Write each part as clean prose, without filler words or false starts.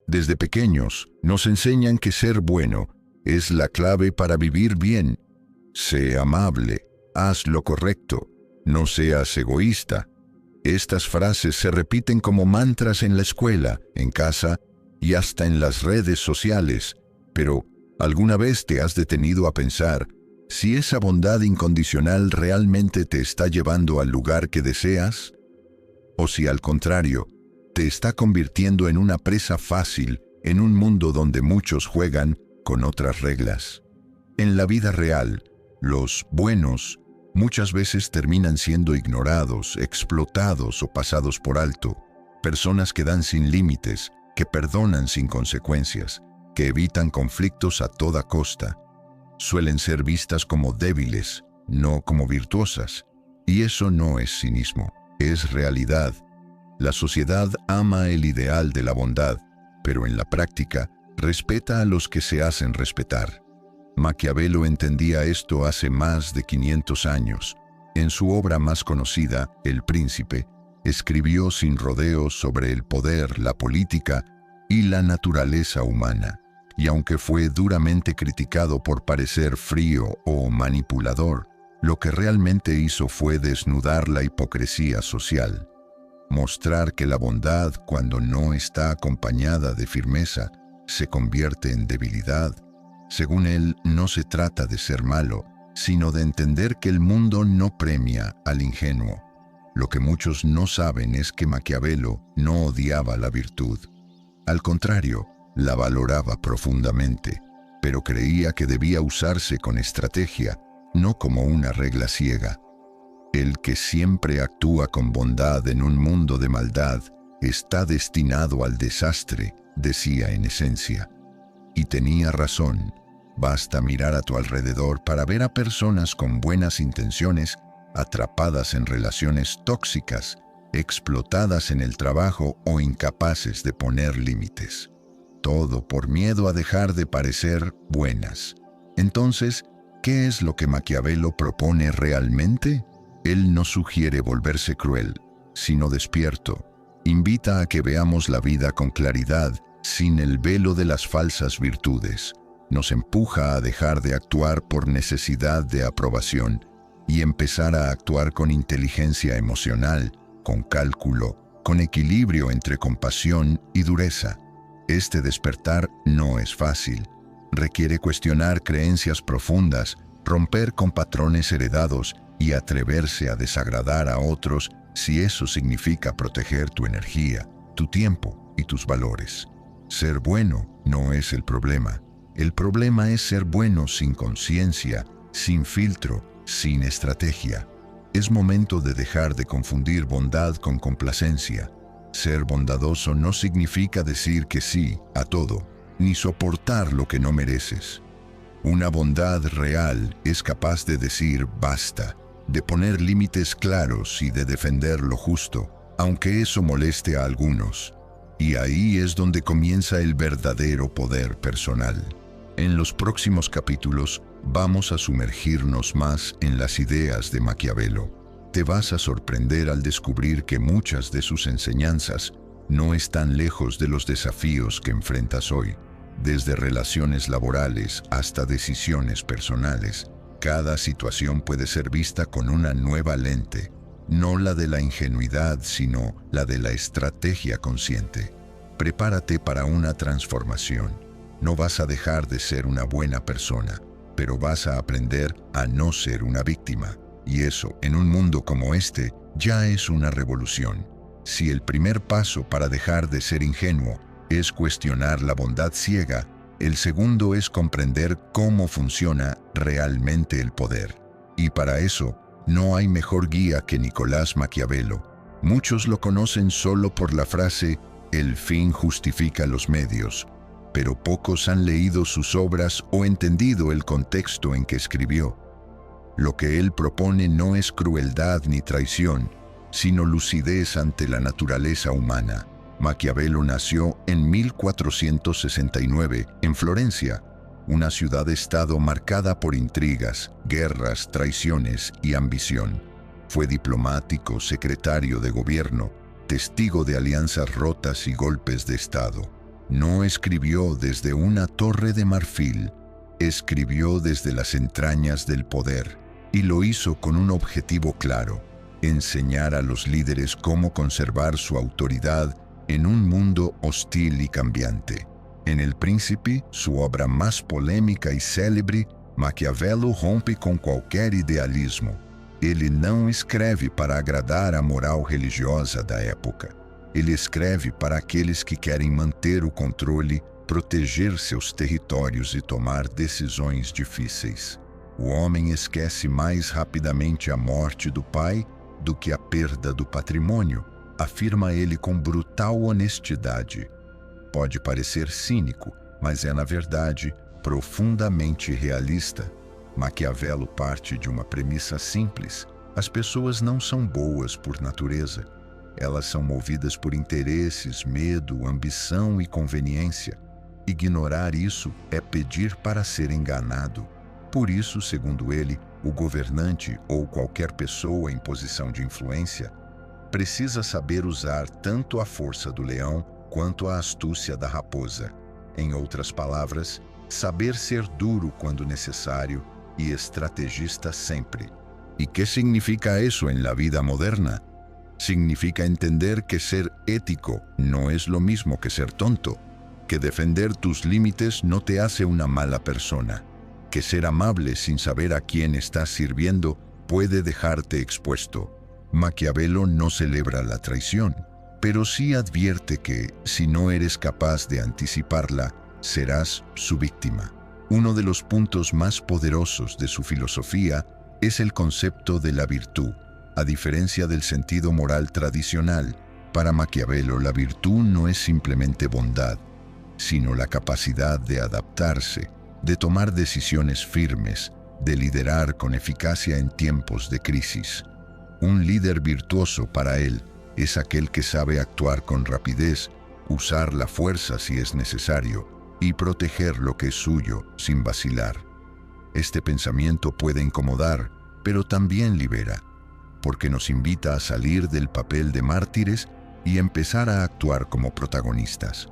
Desde pequeños nos enseñan que ser bueno es la clave para vivir bien. Sé amable, haz lo correcto, no seas egoísta. Estas frases se repiten como mantras en la escuela, en casa y hasta en las redes sociales. Pero, ¿alguna vez te has detenido a pensar si esa bondad incondicional realmente te está llevando al lugar que deseas? ¿O si al contrario, te está convirtiendo en una presa fácil en un mundo donde muchos juegan con otras reglas? En la vida real, los buenos muchas veces terminan siendo ignorados, explotados o pasados por alto. Personas que dan sin límites, que perdonan sin consecuencias, que evitan conflictos a toda costa. Suelen ser vistas como débiles, no como virtuosas. Y eso no es cinismo, es realidad. La sociedad ama el ideal de la bondad, pero en la práctica respeta a los que se hacen respetar. Maquiavelo entendía esto hace más de 500 años. En su obra más conocida, El Príncipe, escribió sin rodeos sobre el poder, la política y la naturaleza humana. Y aunque fue duramente criticado por parecer frío o manipulador, lo que realmente hizo fue desnudar la hipocresía social. Mostrar que la bondad, cuando no está acompañada de firmeza, se convierte en debilidad. Según él, no se trata de ser malo, sino de entender que el mundo no premia al ingenuo. Lo que muchos no saben es que Maquiavelo no odiaba la virtud. Al contrario, la valoraba profundamente, pero creía que debía usarse con estrategia, no como una regla ciega. El que siempre actúa con bondad en un mundo de maldad está destinado al desastre, decía en esencia. Y tenía razón. Basta mirar a tu alrededor para ver a personas con buenas intenciones atrapadas en relaciones tóxicas, explotadas en el trabajo o incapaces de poner límites. Todo por miedo a dejar de parecer buenas. Entonces, ¿qué es lo que Maquiavelo propone realmente? Él no sugiere volverse cruel, sino despierto. Invita a que veamos la vida con claridad, sin el velo de las falsas virtudes. Nos empuja a dejar de actuar por necesidad de aprobación y empezar a actuar con inteligencia emocional, con cálculo, con equilibrio entre compasión y dureza. Este despertar no es fácil. Requiere cuestionar creencias profundas, romper con patrones heredados y atreverse a desagradar a otros si eso significa proteger tu energía, tu tiempo y tus valores. Ser bueno no es el problema. El problema es ser bueno sin conciencia, sin filtro, sin estrategia. Es momento de dejar de confundir bondad con complacencia. Ser bondadoso no significa decir que sí a todo, ni soportar lo que no mereces. Una bondad real es capaz de decir basta, de poner límites claros y de defender lo justo, aunque eso moleste a algunos. Y ahí es donde comienza el verdadero poder personal. En los próximos capítulos vamos a sumergirnos más en las ideas de Maquiavelo. Te vas a sorprender al descubrir que muchas de sus enseñanzas no están lejos de los desafíos que enfrentas hoy. Desde relaciones laborales hasta decisiones personales, cada situación puede ser vista con una nueva lente, no la de la ingenuidad, sino la de la estrategia consciente. Prepárate para una transformación. No vas a dejar de ser una buena persona, pero vas a aprender a no ser una víctima. Y eso, en un mundo como este, ya es una revolución. Si el primer paso para dejar de ser ingenuo es cuestionar la bondad ciega, el segundo es comprender cómo funciona realmente el poder. Y para eso, no hay mejor guía que Nicolás Maquiavelo. Muchos lo conocen solo por la frase «el fin justifica los medios», pero pocos han leído sus obras o entendido el contexto en que escribió. Lo que él propone no es crueldad ni traición, sino lucidez ante la naturaleza humana. Maquiavelo nació en 1469 en Florencia, una ciudad-estado marcada por intrigas, guerras, traiciones y ambición. Fue diplomático, secretario de gobierno, testigo de alianzas rotas y golpes de Estado. No escribió desde una torre de marfil, escribió desde las entrañas del poder, y lo hizo con un objetivo claro: enseñar a los líderes cómo conservar su autoridad en un mundo hostil y cambiante. En El Príncipe, su obra más polémica e célebre, Maquiavelo rompe com qualquer idealismo. Ele não escreve para agradar a moral religiosa da época. Ele escreve para aqueles que querem manter o controle, proteger seus territórios e tomar decisões difíceis. O homem esquece mais rapidamente a morte do pai do que a perda do patrimônio, afirma ele com brutal honestidade. Pode parecer cínico, mas é, na verdade, profundamente realista. Maquiavelo parte de uma premissa simples: as pessoas não são boas por natureza. Elas são movidas por interesses, medo, ambição e conveniência. Ignorar isso é pedir para ser enganado. Por isso, segundo ele, o governante ou qualquer pessoa em posição de influência precisa saber usar tanto a força do leão quanto a astúcia da raposa. Em outras palavras, saber ser duro quando necessário e estrategista sempre. ¿Y qué significa eso en la vida moderna? Significa entender que ser ético no es lo mismo que ser tonto, que defender tus límites no te hace una mala persona, que ser amable sin saber a quién estás sirviendo puede dejarte expuesto. Maquiavelo no celebra la traición, pero sí advierte que, si no eres capaz de anticiparla, serás su víctima. Uno de los puntos más poderosos de su filosofía es el concepto de la virtud. A diferencia del sentido moral tradicional, para Maquiavelo la virtud no es simplemente bondad, sino la capacidad de adaptarse, de tomar decisiones firmes, de liderar con eficacia en tiempos de crisis. Un líder virtuoso para él es aquel que sabe actuar con rapidez, usar la fuerza si es necesario y proteger lo que es suyo sin vacilar. Este pensamiento puede incomodar, pero también libera, porque nos invita a salir del papel de mártires y empezar a actuar como protagonistas.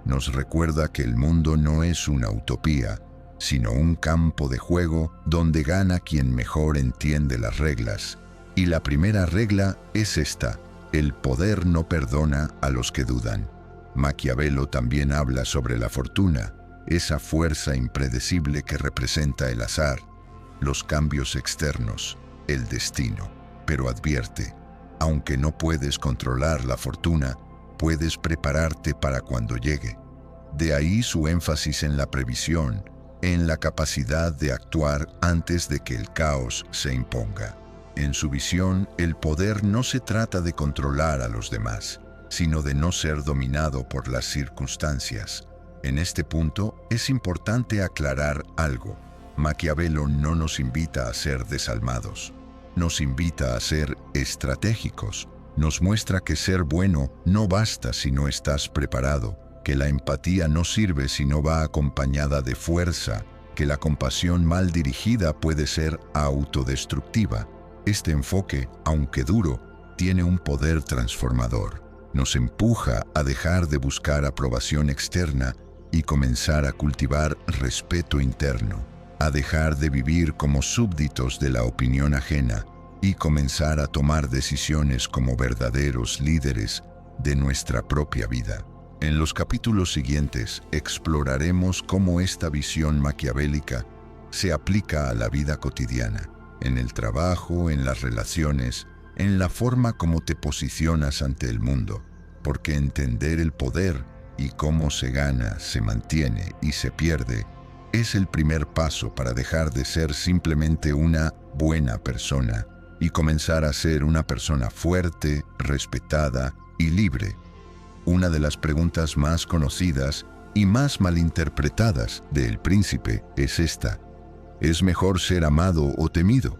Nos recuerda que el mundo no es una utopía, sino un campo de juego donde gana quien mejor entiende las reglas. Y la primera regla es esta: el poder no perdona a los que dudan. Maquiavelo también habla sobre la fortuna, esa fuerza impredecible que representa el azar, los cambios externos, el destino. Pero advierte: aunque no puedes controlar la fortuna, puedes prepararte para cuando llegue. De ahí su énfasis en la previsión, en la capacidad de actuar antes de que el caos se imponga. En su visión, el poder no se trata de controlar a los demás, sino de no ser dominado por las circunstancias. En este punto, es importante aclarar algo. Maquiavelo no nos invita a ser desalmados. Nos invita a ser estratégicos. Nos muestra que ser bueno no basta si no estás preparado, que la empatía no sirve si no va acompañada de fuerza, que la compasión mal dirigida puede ser autodestructiva. Este enfoque, aunque duro, tiene un poder transformador. Nos empuja a dejar de buscar aprobación externa y comenzar a cultivar respeto interno, a dejar de vivir como súbditos de la opinión ajena y comenzar a tomar decisiones como verdaderos líderes de nuestra propia vida. En los capítulos siguientes exploraremos cómo esta visión maquiavélica se aplica a la vida cotidiana, en el trabajo, en las relaciones, en la forma como te posicionas ante el mundo, porque entender el poder y cómo se gana, se mantiene y se pierde es el primer paso para dejar de ser simplemente una buena persona y comenzar a ser una persona fuerte, respetada y libre. Una de las preguntas más conocidas y más malinterpretadas de El Príncipe es esta: ¿es mejor ser amado o temido?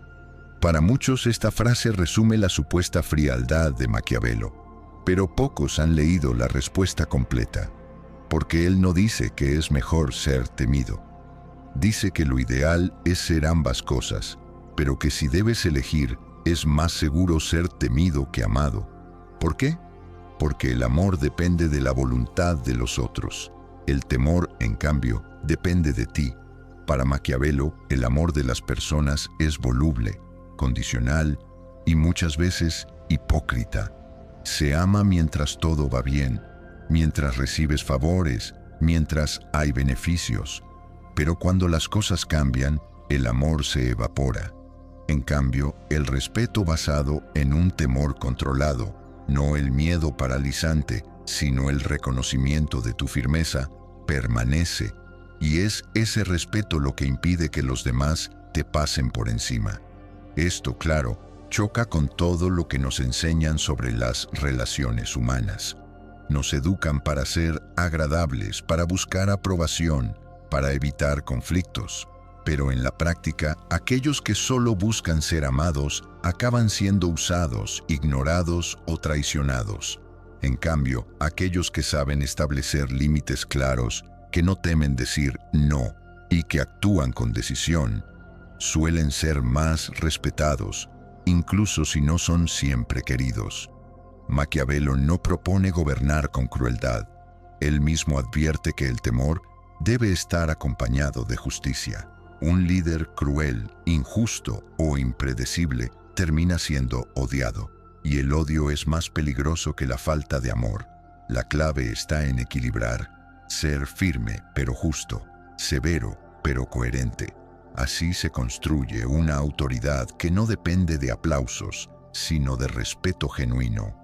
Para muchos esta frase resume la supuesta frialdad de Maquiavelo, pero pocos han leído la respuesta completa, porque él no dice que es mejor ser temido. Dice que lo ideal es ser ambas cosas, pero que si debes elegir, es más seguro ser temido que amado. ¿Por qué? Porque el amor depende de la voluntad de los otros. El temor, en cambio, depende de ti. Para Maquiavelo, el amor de las personas es voluble, condicional y muchas veces hipócrita. Se ama mientras todo va bien, mientras recibes favores, mientras hay beneficios. Pero cuando las cosas cambian, el amor se evapora. En cambio, el respeto basado en un temor controlado, no el miedo paralizante, sino el reconocimiento de tu firmeza, permanece. Y es ese respeto lo que impide que los demás te pasen por encima. Esto, claro, choca con todo lo que nos enseñan sobre las relaciones humanas. Nos educan para ser agradables, para buscar aprobación, para evitar conflictos. Pero en la práctica, aquellos que solo buscan ser amados acaban siendo usados, ignorados o traicionados. En cambio, aquellos que saben establecer límites claros, que no temen decir no y que actúan con decisión, suelen ser más respetados, incluso si no son siempre queridos. Maquiavelo no propone gobernar con crueldad. Él mismo advierte que el temor debe estar acompañado de justicia. Un líder cruel, injusto o impredecible termina siendo odiado, y el odio es más peligroso que la falta de amor. La clave está en equilibrar, ser firme pero justo, severo pero coherente. Así se construye una autoridad que no depende de aplausos, sino de respeto genuino.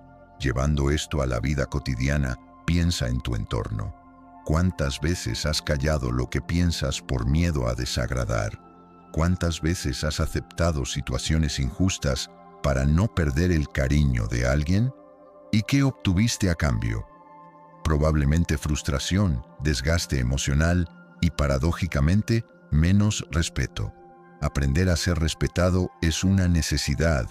Llevando esto a la vida cotidiana, piensa en tu entorno. ¿Cuántas veces has callado lo que piensas por miedo a desagradar? ¿Cuántas veces has aceptado situaciones injustas para no perder el cariño de alguien? ¿Y qué obtuviste a cambio? Probablemente frustración, desgaste emocional y, paradójicamente, menos respeto. Aprender a ser respetado es una necesidad,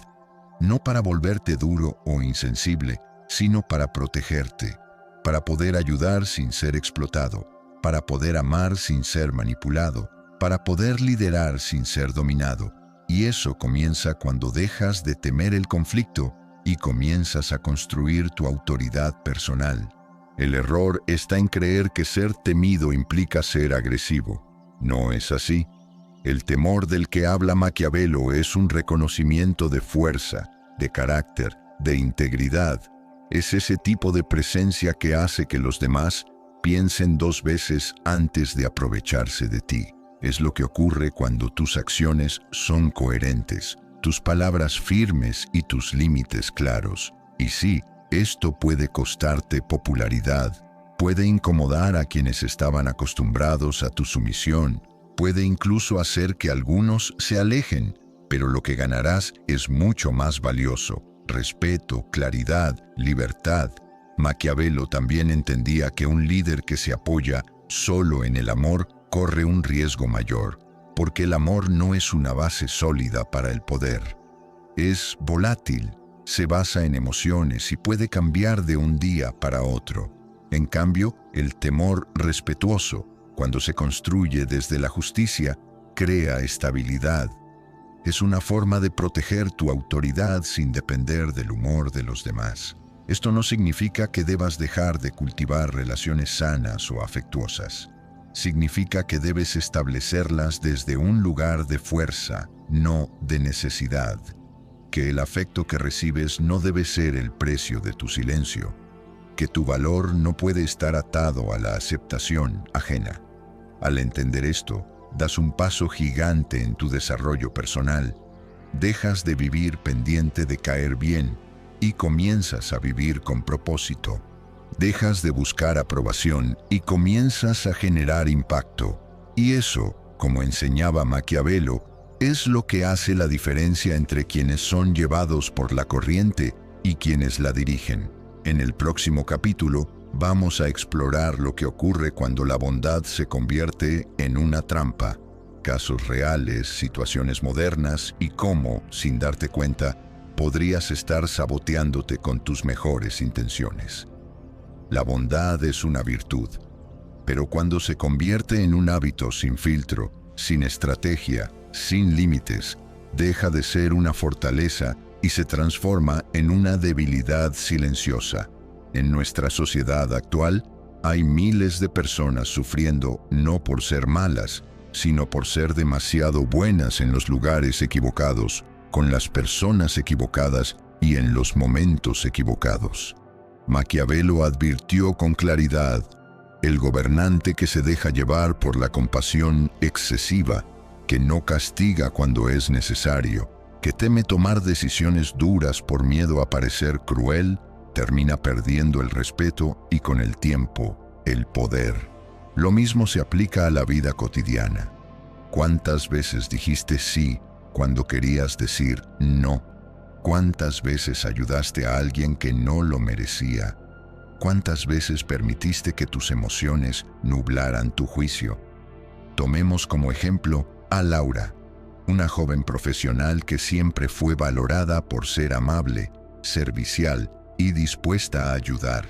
no para volverte duro o insensible, sino para protegerte, para poder ayudar sin ser explotado, para poder amar sin ser manipulado, para poder liderar sin ser dominado. Y eso comienza cuando dejas de temer el conflicto y comienzas a construir tu autoridad personal. El error está en creer que ser temido implica ser agresivo. No es así. El temor del que habla Maquiavelo es un reconocimiento de fuerza, de carácter, de integridad. Es ese tipo de presencia que hace que los demás piensen dos veces antes de aprovecharse de ti. Es lo que ocurre cuando tus acciones son coherentes, tus palabras firmes y tus límites claros. Y sí, esto puede costarte popularidad, puede incomodar a quienes estaban acostumbrados a tu sumisión, puede incluso hacer que algunos se alejen, pero lo que ganarás es mucho más valioso: respeto, claridad, libertad. Maquiavelo también entendía que un líder que se apoya solo en el amor corre un riesgo mayor, porque el amor no es una base sólida para el poder. Es volátil, se basa en emociones y puede cambiar de un día para otro. En cambio, el temor respetuoso, cuando se construye desde la justicia, crea estabilidad. Es una forma de proteger tu autoridad sin depender del humor de los demás. Esto no significa que debas dejar de cultivar relaciones sanas o afectuosas. Significa que debes establecerlas desde un lugar de fuerza, no de necesidad. Que el afecto que recibes no debe ser el precio de tu silencio. Que tu valor no puede estar atado a la aceptación ajena. Al entender esto, das un paso gigante en tu desarrollo personal. Dejas de vivir pendiente de caer bien y comienzas a vivir con propósito. Dejas de buscar aprobación y comienzas a generar impacto. Y eso, como enseñaba Maquiavelo, es lo que hace la diferencia entre quienes son llevados por la corriente y quienes la dirigen. En el próximo capítulo, vamos a explorar lo que ocurre cuando la bondad se convierte en una trampa, casos reales, situaciones modernas y cómo, sin darte cuenta, podrías estar saboteándote con tus mejores intenciones. La bondad es una virtud, pero cuando se convierte en un hábito sin filtro, sin estrategia, sin límites, deja de ser una fortaleza y se transforma en una debilidad silenciosa. En nuestra sociedad actual, Hay miles de personas sufriendo no por ser malas, sino por ser demasiado buenas en los lugares equivocados, con las personas equivocadas y en los momentos equivocados. Maquiavelo advirtió con claridad: el gobernante que se deja llevar por la compasión excesiva, que no castiga cuando es necesario, que teme tomar decisiones duras por miedo a parecer cruel, termina perdiendo el respeto y con el tiempo, el poder. Lo mismo se aplica a la vida cotidiana. ¿Cuántas veces dijiste sí cuando querías decir no? ¿Cuántas veces ayudaste a alguien que no lo merecía? ¿Cuántas veces permitiste que tus emociones nublaran tu juicio? Tomemos como ejemplo a Laura, una joven profesional que siempre fue valorada por ser amable, servicial y dispuesta a ayudar.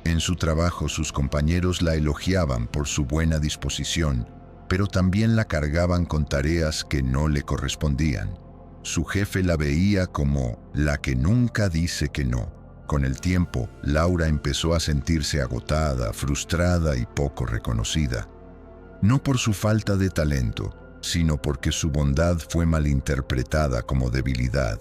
En su trabajo sus compañeros la elogiaban por su buena disposición, pero también la cargaban con tareas que no le correspondían. Su jefe la veía como la que nunca dice que no. Con el tiempo, Laura empezó a sentirse agotada, frustrada y poco reconocida. No por su falta de talento, sino porque su bondad fue malinterpretada como debilidad.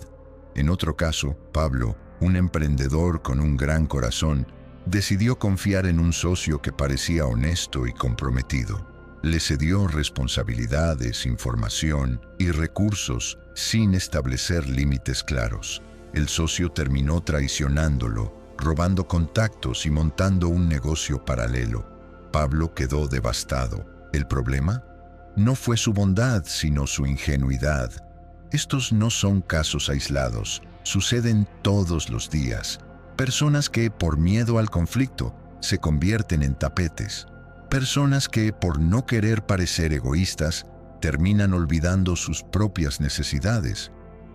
En otro caso, Pablo, un emprendedor con un gran corazón, decidió confiar en un socio que parecía honesto y comprometido. Le cedió responsabilidades, información y recursos sin establecer límites claros. El socio terminó traicionándolo, robando contactos y montando un negocio paralelo. Pablo quedó devastado. ¿El problema? No fue su bondad, sino su ingenuidad. Estos no son casos aislados, suceden todos los días. Personas que, por miedo al conflicto, se convierten en tapetes. Personas que, por no querer parecer egoístas, terminan olvidando sus propias necesidades.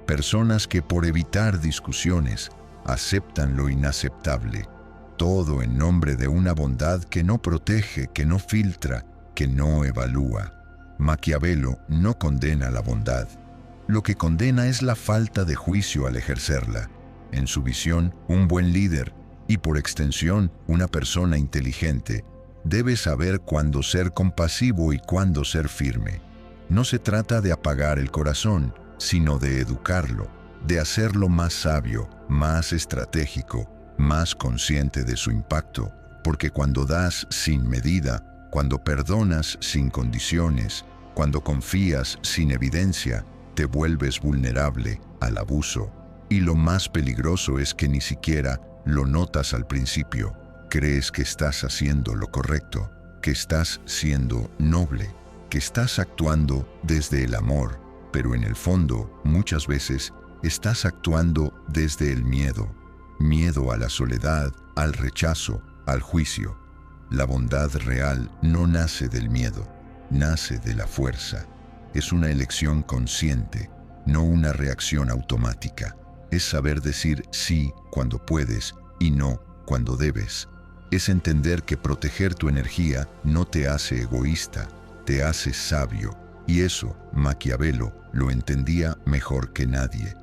Personas que, por evitar discusiones, aceptan lo inaceptable. Todo en nombre de una bondad que no protege, que no filtra, que no evalúa. Maquiavelo no condena la bondad. Lo que condena es la falta de juicio al ejercerla. En su visión, un buen líder, y por extensión, una persona inteligente, debe saber cuándo ser compasivo y cuándo ser firme. No se trata de apagar el corazón, sino de educarlo, de hacerlo más sabio, más estratégico, más consciente de su impacto, porque cuando das sin medida, cuando perdonas sin condiciones, cuando confías sin evidencia, te vuelves vulnerable al abuso. Y lo más peligroso es que ni siquiera lo notas al principio. Crees que estás haciendo lo correcto, que estás siendo noble, que estás actuando desde el amor, pero en el fondo, muchas veces, estás actuando desde el miedo. Miedo a la soledad, al rechazo, al juicio. La bondad real no nace del miedo, nace de la fuerza. Es una elección consciente, no una reacción automática. Es saber decir sí cuando puedes y no cuando debes. Es entender que proteger tu energía no te hace egoísta, te hace sabio. Y eso, Maquiavelo lo entendía mejor que nadie.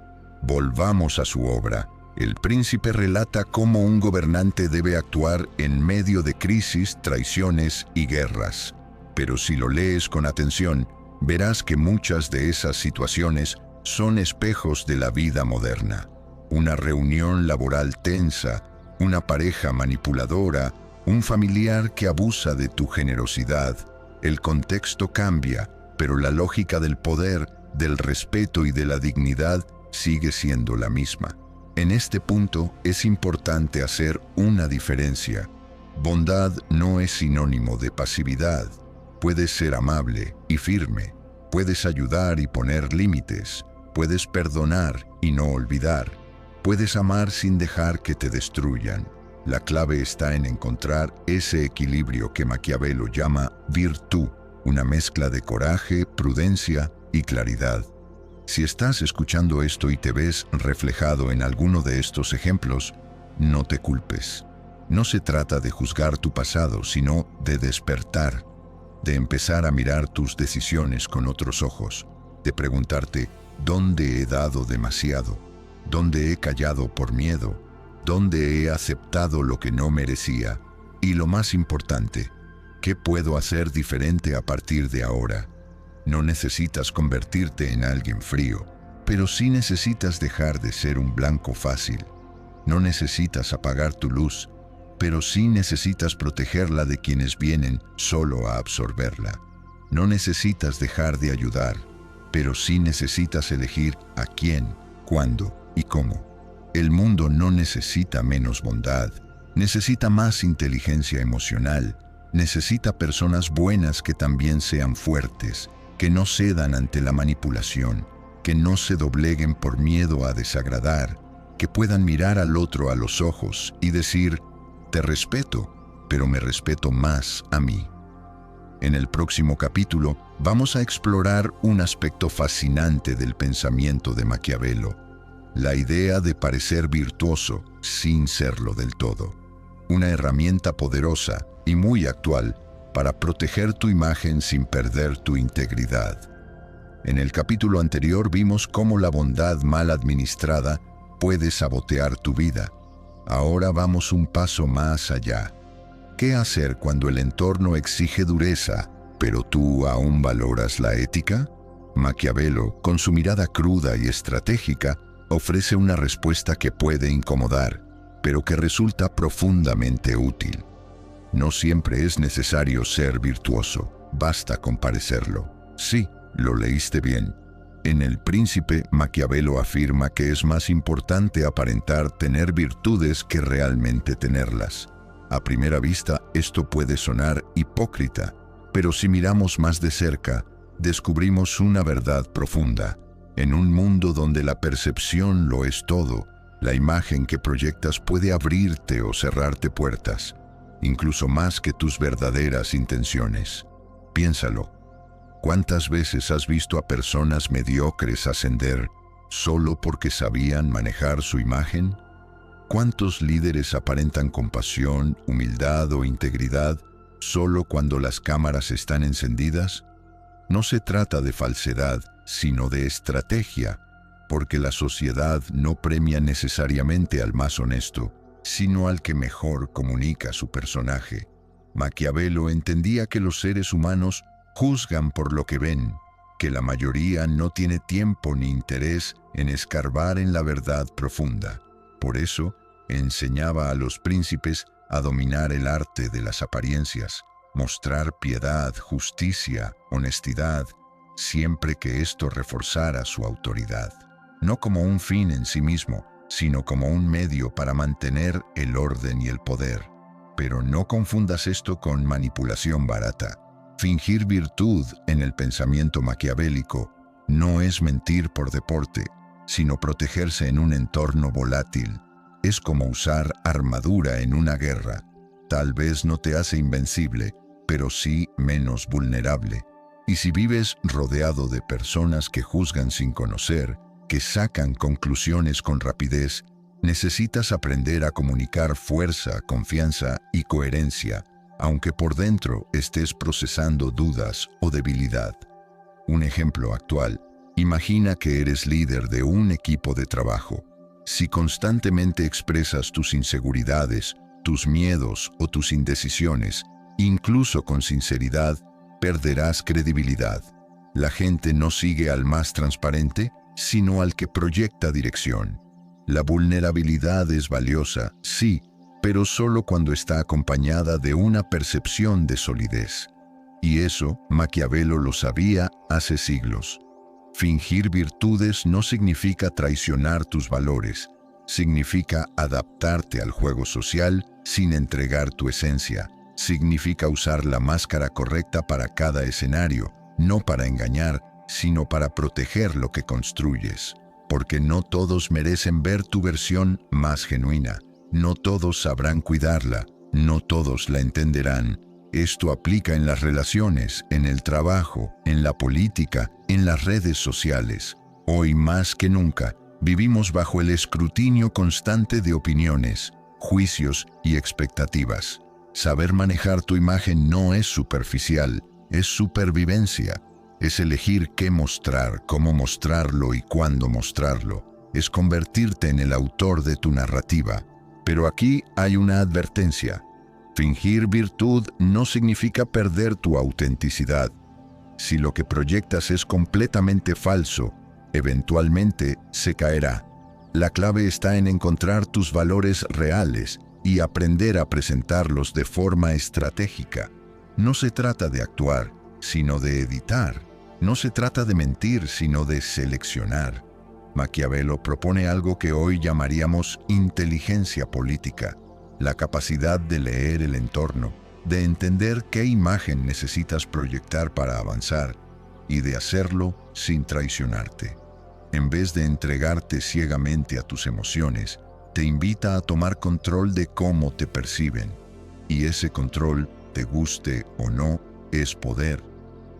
Volvamos a su obra. El Príncipe relata cómo un gobernante debe actuar en medio de crisis, traiciones y guerras. Pero si lo lees con atención, verás que muchas de esas situaciones son espejos de la vida moderna. Una reunión laboral tensa, una pareja manipuladora, un familiar que abusa de tu generosidad. El contexto cambia, pero la lógica del poder, del respeto y de la dignidad sigue siendo la misma. En este punto es importante hacer una diferencia. Bondad no es sinónimo de pasividad. Puedes ser amable y firme. Puedes ayudar y poner límites. Puedes perdonar y no olvidar. Puedes amar sin dejar que te destruyan. La clave está en encontrar ese equilibrio que Maquiavelo llama virtud, una mezcla de coraje, prudencia y claridad. Si estás escuchando esto y te ves reflejado en alguno de estos ejemplos, no te culpes. No se trata de juzgar tu pasado, sino de despertar, de empezar a mirar tus decisiones con otros ojos, de preguntarte: ¿dónde he dado demasiado? ¿Dónde he callado por miedo? ¿Dónde he aceptado lo que no merecía? Y lo más importante, ¿qué puedo hacer diferente a partir de ahora? No necesitas convertirte en alguien frío, pero sí necesitas dejar de ser un blanco fácil. No necesitas apagar tu luz, pero sí necesitas protegerla de quienes vienen solo a absorberla. No necesitas dejar de ayudar, pero sí necesitas elegir a quién, cuándo y cómo. El mundo no necesita menos bondad, necesita más inteligencia emocional, necesita personas buenas que también sean fuertes, que no cedan ante la manipulación, que no se dobleguen por miedo a desagradar, que puedan mirar al otro a los ojos y decir, te respeto, pero me respeto más a mí. En el próximo capítulo vamos a explorar un aspecto fascinante del pensamiento de Maquiavelo, la idea de parecer virtuoso sin serlo del todo. Una herramienta poderosa y muy actual para proteger tu imagen sin perder tu integridad. En el capítulo anterior vimos cómo la bondad mal administrada puede sabotear tu vida. Ahora vamos un paso más allá. ¿Qué hacer cuando el entorno exige dureza, pero tú aún valoras la ética? Maquiavelo, con su mirada cruda y estratégica, ofrece una respuesta que puede incomodar, pero que resulta profundamente útil. No siempre es necesario ser virtuoso, basta con parecerlo. Sí, lo leíste bien. En El Príncipe, Maquiavelo afirma que es más importante aparentar tener virtudes que realmente tenerlas. A primera vista, esto puede sonar hipócrita, pero si miramos más de cerca, descubrimos una verdad profunda. En un mundo donde la percepción lo es todo, la imagen que proyectas puede abrirte o cerrarte puertas, incluso más que tus verdaderas intenciones. Piénsalo. ¿Cuántas veces has visto a personas mediocres ascender solo porque sabían manejar su imagen? ¿Cuántos líderes aparentan compasión, humildad o integridad solo cuando las cámaras están encendidas? No se trata de falsedad, sino de estrategia, porque la sociedad no premia necesariamente al más honesto, sino al que mejor comunica su personaje. Maquiavelo entendía que los seres humanos juzgan por lo que ven, que la mayoría no tiene tiempo ni interés en escarbar en la verdad profunda. Por eso, enseñaba a los príncipes a dominar el arte de las apariencias, mostrar piedad, justicia, honestidad, siempre que esto reforzara su autoridad. No como un fin en sí mismo, sino como un medio para mantener el orden y el poder. Pero no confundas esto con manipulación barata. Fingir virtud en el pensamiento maquiavélico no es mentir por deporte, sino protegerse en un entorno volátil. Es como usar armadura en una guerra. Tal vez no te hace invencible, pero sí menos vulnerable. Y si vives rodeado de personas que juzgan sin conocer, que sacan conclusiones con rapidez, necesitas aprender a comunicar fuerza, confianza y coherencia, aunque por dentro estés procesando dudas o debilidad. Un ejemplo actual: imagina que eres líder de un equipo de trabajo. Si constantemente expresas tus inseguridades, tus miedos o tus indecisiones, incluso con sinceridad, perderás credibilidad. La gente no sigue al más transparente, sino al que proyecta dirección. La vulnerabilidad es valiosa, sí, pero solo cuando está acompañada de una percepción de solidez. Y eso Maquiavelo lo sabía hace siglos. Fingir virtudes no significa traicionar tus valores, significa adaptarte al juego social sin entregar tu esencia. Significa usar la máscara correcta para cada escenario, no para engañar, sino para proteger lo que construyes. Porque no todos merecen ver tu versión más genuina, no todos sabrán cuidarla, no todos la entenderán. Esto aplica en las relaciones, en el trabajo, en la política, en las redes sociales. Hoy más que nunca, vivimos bajo el escrutinio constante de opiniones, juicios y expectativas. Saber manejar tu imagen no es superficial, es supervivencia. Es elegir qué mostrar, cómo mostrarlo y cuándo mostrarlo. Es convertirte en el autor de tu narrativa. Pero aquí hay una advertencia. Fingir virtud no significa perder tu autenticidad. Si lo que proyectas es completamente falso, eventualmente se caerá. La clave está en encontrar tus valores reales y aprender a presentarlos de forma estratégica. No se trata de actuar, sino de editar. No se trata de mentir, sino de seleccionar. Maquiavelo propone algo que hoy llamaríamos inteligencia política, la capacidad de leer el entorno, de entender qué imagen necesitas proyectar para avanzar y de hacerlo sin traicionarte. En vez de entregarte ciegamente a tus emociones, te invita a tomar control de cómo te perciben. Y ese control, te guste o no, es poder.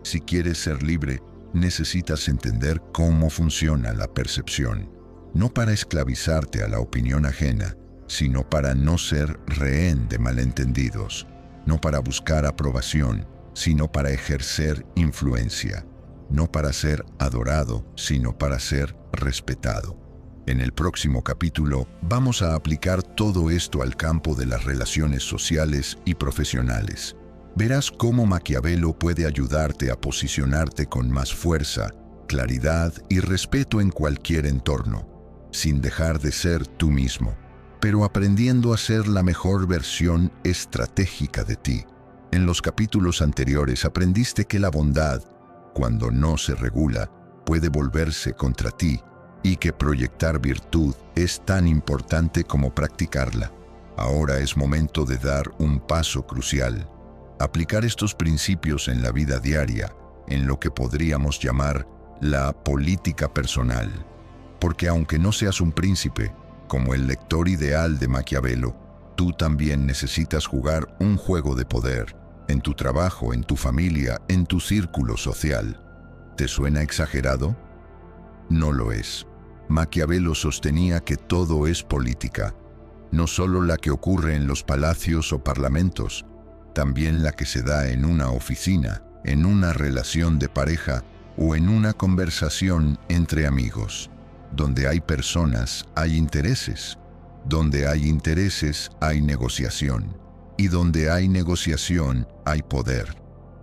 Si quieres ser libre, necesitas entender cómo funciona la percepción, no para esclavizarte a la opinión ajena, sino para no ser rehén de malentendidos, no para buscar aprobación, sino para ejercer influencia, no para ser adorado, sino para ser respetado. En el próximo capítulo vamos a aplicar todo esto al campo de las relaciones sociales y profesionales. Verás cómo Maquiavelo puede ayudarte a posicionarte con más fuerza, claridad y respeto en cualquier entorno, sin dejar de ser tú mismo, pero aprendiendo a ser la mejor versión estratégica de ti. En los capítulos anteriores aprendiste que la bondad, cuando no se regula, puede volverse contra ti y que proyectar virtud es tan importante como practicarla. Ahora es momento de dar un paso crucial. Aplicar estos principios en la vida diaria, en lo que podríamos llamar la política personal. Porque aunque no seas un príncipe, como el lector ideal de Maquiavelo, tú también necesitas jugar un juego de poder, en tu trabajo, en tu familia, en tu círculo social. ¿Te suena exagerado? No lo es. Maquiavelo sostenía que todo es política, no solo la que ocurre en los palacios o parlamentos, también la que se da en una oficina, en una relación de pareja o en una conversación entre amigos. Donde hay personas, hay intereses. Donde hay intereses, hay negociación. Y donde hay negociación, hay poder.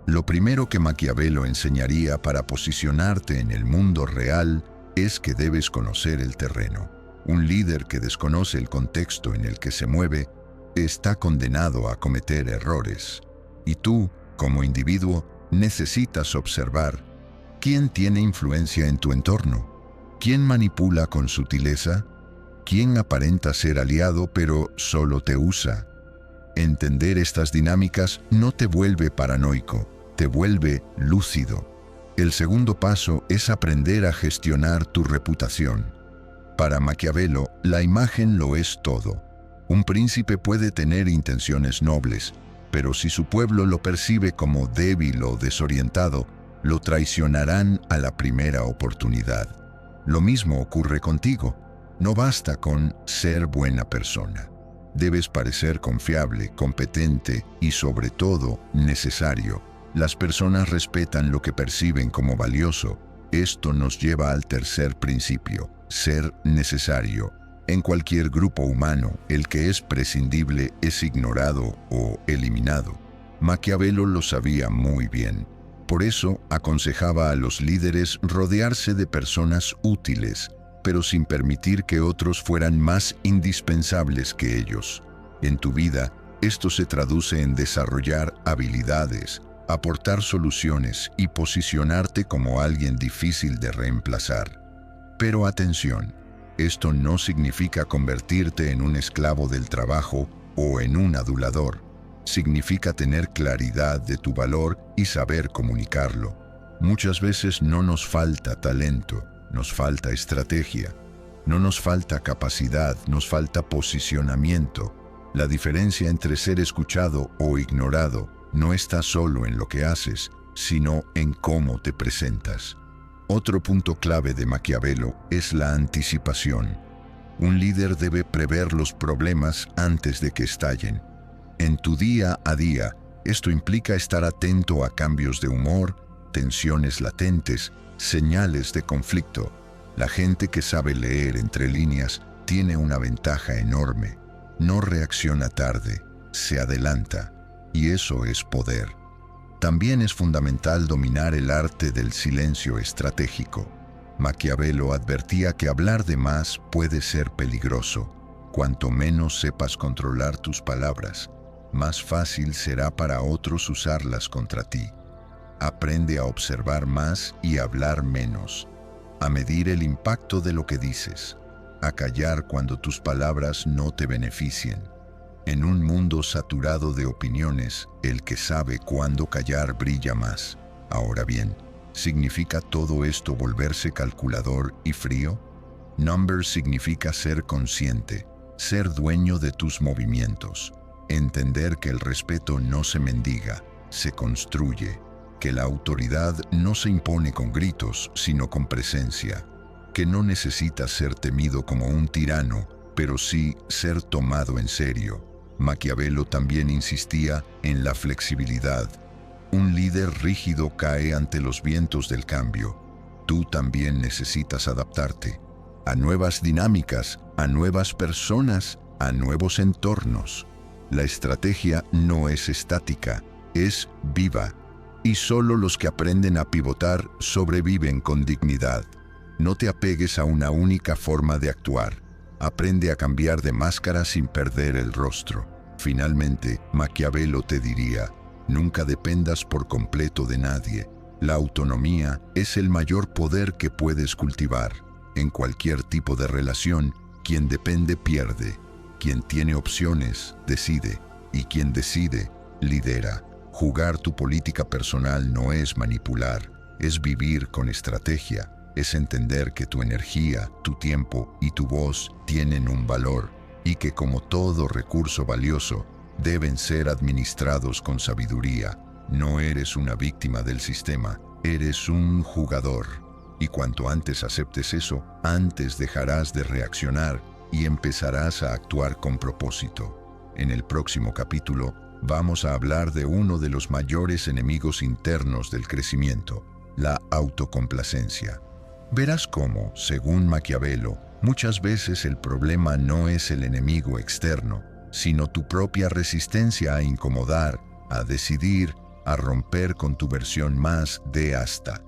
Lo primero que Maquiavelo enseñaría para posicionarte en el mundo real es que debes conocer el terreno. Un líder que desconoce el contexto en el que se mueve está condenado a cometer errores. Y tú, como individuo, necesitas observar quién tiene influencia en tu entorno, quién manipula con sutileza, quién aparenta ser aliado pero solo te usa. Entender estas dinámicas no te vuelve paranoico, te vuelve lúcido. El segundo paso es aprender a gestionar tu reputación. Para Maquiavelo, la imagen lo es todo. Un príncipe puede tener intenciones nobles, pero si su pueblo lo percibe como débil o desorientado, lo traicionarán a la primera oportunidad. Lo mismo ocurre contigo. No basta con ser buena persona. Debes parecer confiable, competente y, sobre todo, necesario. Las personas respetan lo que perciben como valioso. Esto nos lleva al tercer principio, ser necesario. En cualquier grupo humano, el que es prescindible es ignorado o eliminado. Maquiavelo lo sabía muy bien. Por eso aconsejaba a los líderes rodearse de personas útiles, pero sin permitir que otros fueran más indispensables que ellos. En tu vida, esto se traduce en desarrollar habilidades, aportar soluciones y posicionarte como alguien difícil de reemplazar. Pero atención, esto no significa convertirte en un esclavo del trabajo o en un adulador. Significa tener claridad de tu valor y saber comunicarlo. Muchas veces no nos falta talento, nos falta estrategia. No nos falta capacidad, nos falta posicionamiento. La diferencia entre ser escuchado o ignorado no está solo en lo que haces, sino en cómo te presentas. Otro punto clave de Maquiavelo es la anticipación. Un líder debe prever los problemas antes de que estallen. En tu día a día, esto implica estar atento a cambios de humor, tensiones latentes, señales de conflicto. La gente que sabe leer entre líneas tiene una ventaja enorme. No reacciona tarde, se adelanta, y eso es poder. También es fundamental dominar el arte del silencio estratégico. Maquiavelo advertía que hablar de más puede ser peligroso. Cuanto menos sepas controlar tus palabras, más fácil será para otros usarlas contra ti. Aprende a observar más y hablar menos, a medir el impacto de lo que dices, a callar cuando tus palabras no te beneficien. En un mundo saturado de opiniones, el que sabe cuándo callar brilla más. Ahora bien, ¿significa todo esto volverse calculador y frío? Number significa ser consciente, ser dueño de tus movimientos, entender que el respeto no se mendiga, se construye, que la autoridad no se impone con gritos, sino con presencia, que no necesitas ser temido como un tirano, pero sí ser tomado en serio. Maquiavelo también insistía en la flexibilidad. Un líder rígido cae ante los vientos del cambio. Tú también necesitas adaptarte a nuevas dinámicas, a nuevas personas, a nuevos entornos. La estrategia no es estática, es viva. Y solo los que aprenden a pivotar sobreviven con dignidad. No te apegues a una única forma de actuar. Aprende a cambiar de máscara sin perder el rostro. Finalmente, Maquiavelo te diría, nunca dependas por completo de nadie. La autonomía es el mayor poder que puedes cultivar. En cualquier tipo de relación, quien depende pierde. Quien tiene opciones, decide. Y quien decide, lidera. Jugar tu política personal no es manipular, es vivir con estrategia, es entender que tu energía, tu tiempo y tu voz tienen un valor y que como todo recurso valioso, deben ser administrados con sabiduría. No eres una víctima del sistema, eres un jugador. Y cuanto antes aceptes eso, antes dejarás de reaccionar y empezarás a actuar con propósito. En el próximo capítulo, vamos a hablar de uno de los mayores enemigos internos del crecimiento, la autocomplacencia. Verás cómo, según Maquiavelo, muchas veces el problema no es el enemigo externo, sino tu propia resistencia a incomodar, a decidir, a romper con tu versión más de hasta.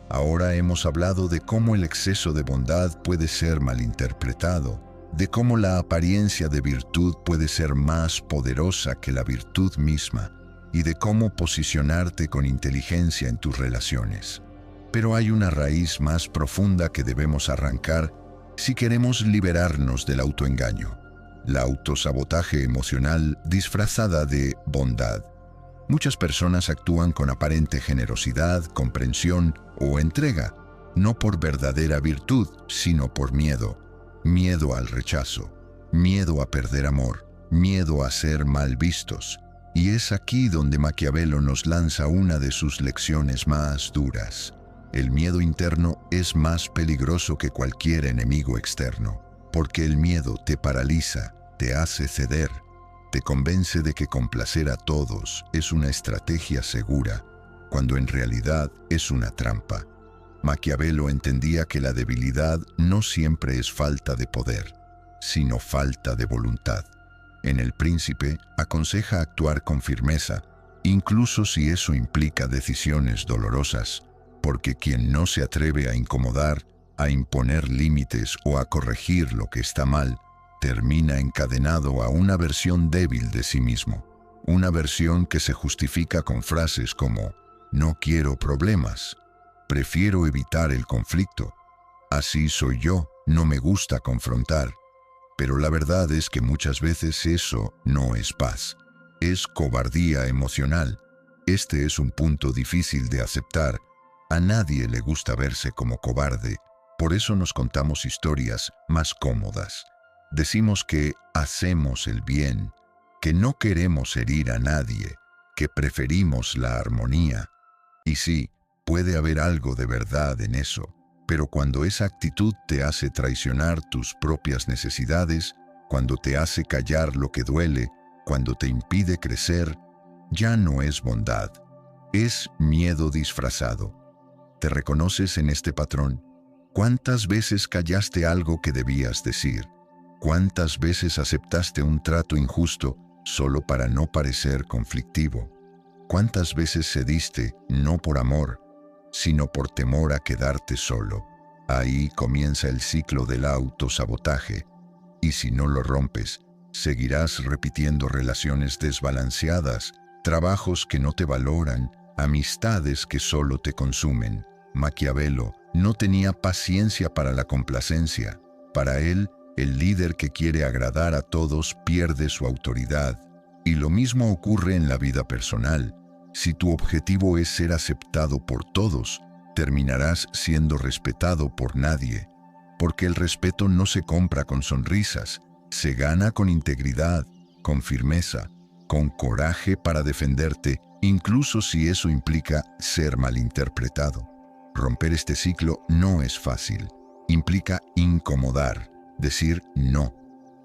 Ahora hemos hablado de cómo el exceso de bondad puede ser malinterpretado, de cómo la apariencia de virtud puede ser más poderosa que la virtud misma y de cómo posicionarte con inteligencia en tus relaciones. Pero hay una raíz más profunda que debemos arrancar si queremos liberarnos del autoengaño, la autosabotaje emocional disfrazada de bondad. Muchas personas actúan con aparente generosidad, comprensión o entrega, no por verdadera virtud, sino por miedo. Miedo al rechazo, miedo a perder amor, miedo a ser mal vistos. Y es aquí donde Maquiavelo nos lanza una de sus lecciones más duras. El miedo interno es más peligroso que cualquier enemigo externo, porque el miedo te paraliza, te hace ceder, te convence de que complacer a todos es una estrategia segura, cuando en realidad es una trampa. Maquiavelo entendía que la debilidad no siempre es falta de poder, sino falta de voluntad. En El Príncipe aconseja actuar con firmeza, incluso si eso implica decisiones dolorosas, porque quien no se atreve a incomodar, a imponer límites o a corregir lo que está mal, termina encadenado a una versión débil de sí mismo, una versión que se justifica con frases como «no quiero problemas», «prefiero evitar el conflicto», «así soy yo, no me gusta confrontar». Pero la verdad es que muchas veces eso no es paz, es cobardía emocional. Este es un punto difícil de aceptar. A nadie le gusta verse como cobarde, por eso nos contamos historias más cómodas. Decimos que hacemos el bien, que no queremos herir a nadie, que preferimos la armonía. Y sí, puede haber algo de verdad en eso, pero cuando esa actitud te hace traicionar tus propias necesidades, cuando te hace callar lo que duele, cuando te impide crecer, ya no es bondad, es miedo disfrazado. ¿Te reconoces en este patrón? ¿Cuántas veces callaste algo que debías decir? ¿Cuántas veces aceptaste un trato injusto solo para no parecer conflictivo. ¿Cuántas veces cediste no por amor, sino por temor a quedarte solo? Ahí comienza el ciclo del autosabotaje, y si no lo rompes, seguirás repitiendo relaciones desbalanceadas, trabajos que no te valoran, amistades que solo te consumen. Maquiavelo no tenía paciencia para la complacencia. Para él, el líder que quiere agradar a todos pierde su autoridad. Y lo mismo ocurre en la vida personal. Si tu objetivo es ser aceptado por todos, terminarás siendo respetado por nadie. Porque el respeto no se compra con sonrisas, se gana con integridad, con firmeza, con coraje para defenderte, incluso si eso implica ser malinterpretado. Romper este ciclo no es fácil. Implica incomodar, decir no,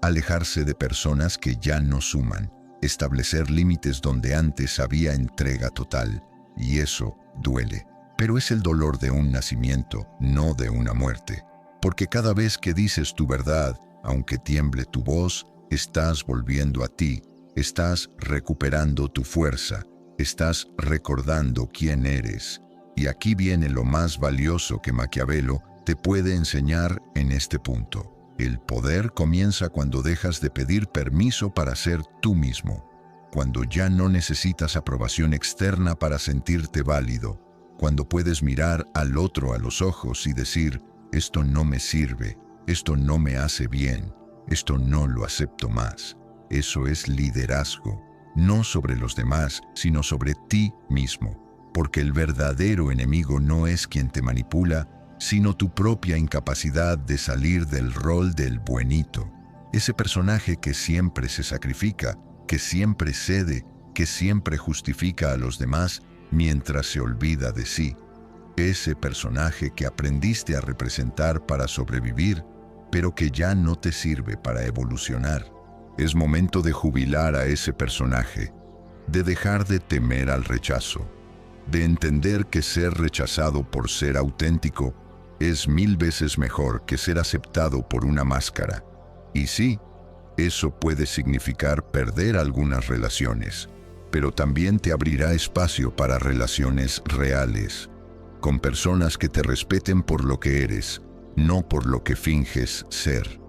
alejarse de personas que ya no suman, establecer límites donde antes había entrega total, y eso duele. Pero es el dolor de un nacimiento, no de una muerte. Porque cada vez que dices tu verdad, aunque tiemble tu voz, estás volviendo a ti, estás recuperando tu fuerza, estás recordando quién eres. Y aquí viene lo más valioso que Maquiavelo te puede enseñar en este punto. El poder comienza cuando dejas de pedir permiso para ser tú mismo, cuando ya no necesitas aprobación externa para sentirte válido, cuando puedes mirar al otro a los ojos y decir, esto no me sirve, esto no me hace bien, esto no lo acepto más. Eso es liderazgo, no sobre los demás, sino sobre ti mismo. Porque el verdadero enemigo no es quien te manipula, sino tu propia incapacidad de salir del rol del buenito. Ese personaje que siempre se sacrifica, que siempre cede, que siempre justifica a los demás mientras se olvida de sí. Ese personaje que aprendiste a representar para sobrevivir, pero que ya no te sirve para evolucionar. Es momento de jubilar a ese personaje, de dejar de temer al rechazo, de entender que ser rechazado por ser auténtico es 1000 veces mejor que ser aceptado por una máscara. Y sí, eso puede significar perder algunas relaciones, pero también te abrirá espacio para relaciones reales, con personas que te respeten por lo que eres, no por lo que finges ser.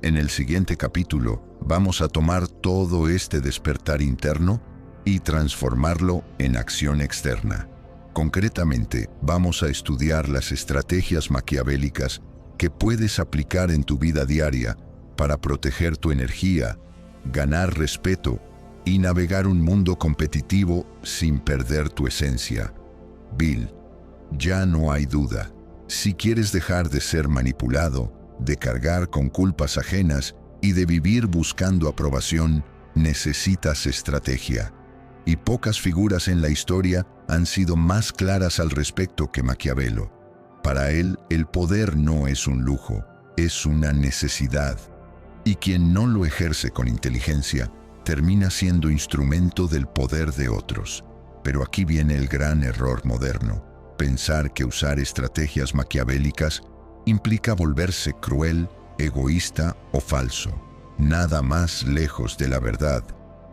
En el siguiente capítulo vamos a tomar todo este despertar interno y transformarlo en acción externa. Concretamente, vamos a estudiar las estrategias maquiavélicas que puedes aplicar en tu vida diaria para proteger tu energía, ganar respeto y navegar un mundo competitivo sin perder tu esencia. Bill, ya no hay duda. Si quieres dejar de ser manipulado, de cargar con culpas ajenas y de vivir buscando aprobación, necesitas estrategia. Y pocas figuras en la historia han sido más claras al respecto que Maquiavelo. Para él, el poder no es un lujo, es una necesidad. Y quien no lo ejerce con inteligencia, termina siendo instrumento del poder de otros. Pero aquí viene el gran error moderno: pensar que usar estrategias maquiavélicas implica volverse cruel, egoísta o falso. Nada más lejos de la verdad.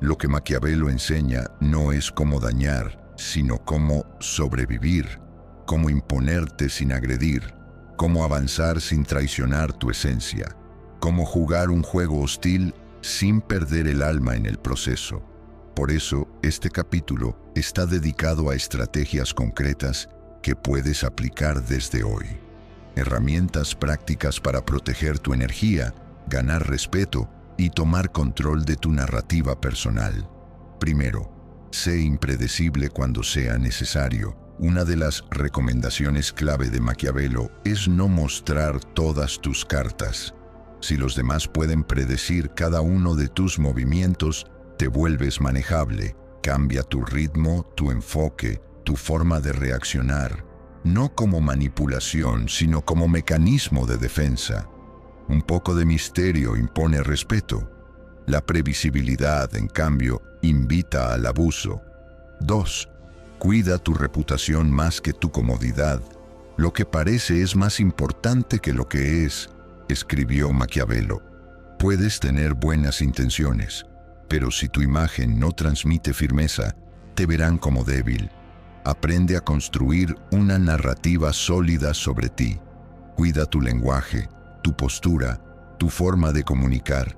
Lo que Maquiavelo enseña no es cómo dañar, sino cómo sobrevivir, cómo imponerte sin agredir, cómo avanzar sin traicionar tu esencia, cómo jugar un juego hostil sin perder el alma en el proceso. Por eso, este capítulo está dedicado a estrategias concretas que puedes aplicar desde hoy. Herramientas prácticas para proteger tu energía, ganar respeto y tomar control de tu narrativa personal. Primero, sé impredecible cuando sea necesario. Una de las recomendaciones clave de Maquiavelo es no mostrar todas tus cartas. Si los demás pueden predecir cada uno de tus movimientos, te vuelves manejable. Cambia tu ritmo, tu enfoque, tu forma de reaccionar, no como manipulación, sino como mecanismo de defensa. Un poco de misterio impone respeto. La previsibilidad, en cambio, invita al abuso. 2. Cuida tu reputación más que tu comodidad. Lo que parece es más importante que lo que es, escribió Maquiavelo. Puedes tener buenas intenciones, Pero si tu imagen no transmite firmeza, te verán como débil. Aprende a construir una narrativa sólida sobre ti. Cuida tu lenguaje, tu postura, tu forma de comunicar.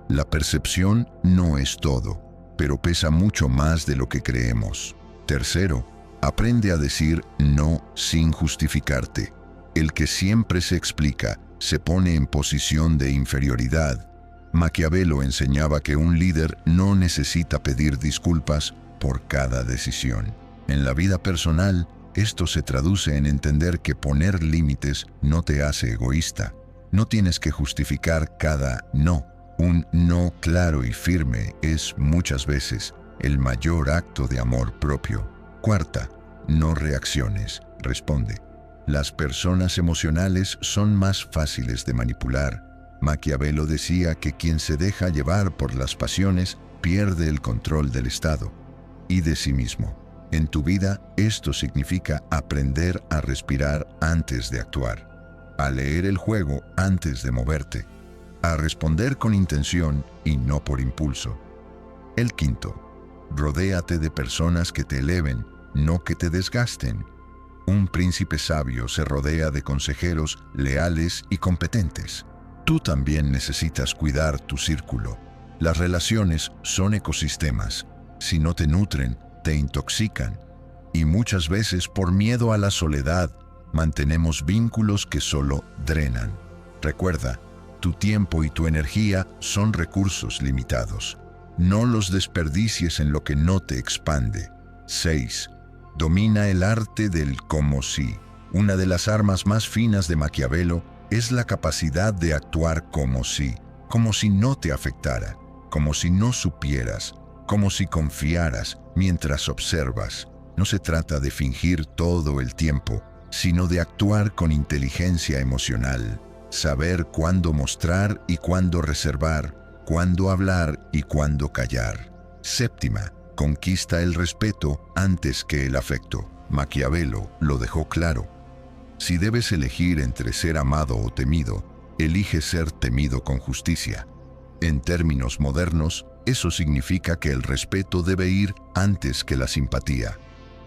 La percepción no es todo, pero pesa mucho más de lo que creemos. Tercero, aprende a decir no sin justificarte. El que siempre se explica se pone en posición de inferioridad. Maquiavelo enseñaba que un líder no necesita pedir disculpas por cada decisión. En la vida personal, esto se traduce en entender que poner límites no te hace egoísta. No tienes que justificar cada no. Un no claro y firme es muchas veces el mayor acto de amor propio. Cuarta, no reacciones, responde. Las personas emocionales son más fáciles de manipular. Maquiavelo decía que quien se deja llevar por las pasiones pierde el control del estado y de sí mismo. En tu vida, esto significa aprender a respirar antes de actuar, a leer el juego antes de moverte, a responder con intención y no por impulso. El quinto, rodéate de personas que te eleven, no que te desgasten. Un príncipe sabio se rodea de consejeros leales y competentes. Tú también necesitas cuidar tu círculo. Las relaciones son ecosistemas. Si no te nutren, te intoxican. Y muchas veces, por miedo a la soledad, mantenemos vínculos que solo drenan. Recuerda, tu tiempo y tu energía son recursos limitados. No los desperdicies en lo que no te expande. 6. Domina el arte del como si. Una de las armas más finas de Maquiavelo es la capacidad de actuar como si no te afectara, como si no supieras, como si confiaras mientras observas. No se trata de fingir todo el tiempo, sino de actuar con inteligencia emocional, saber cuándo mostrar y cuándo reservar, cuándo hablar y cuándo callar. Séptima, conquista el respeto antes que el afecto. Maquiavelo lo dejó claro. Si debes elegir entre ser amado o temido, elige ser temido con justicia. En términos modernos, eso significa que el respeto debe ir antes que la simpatía.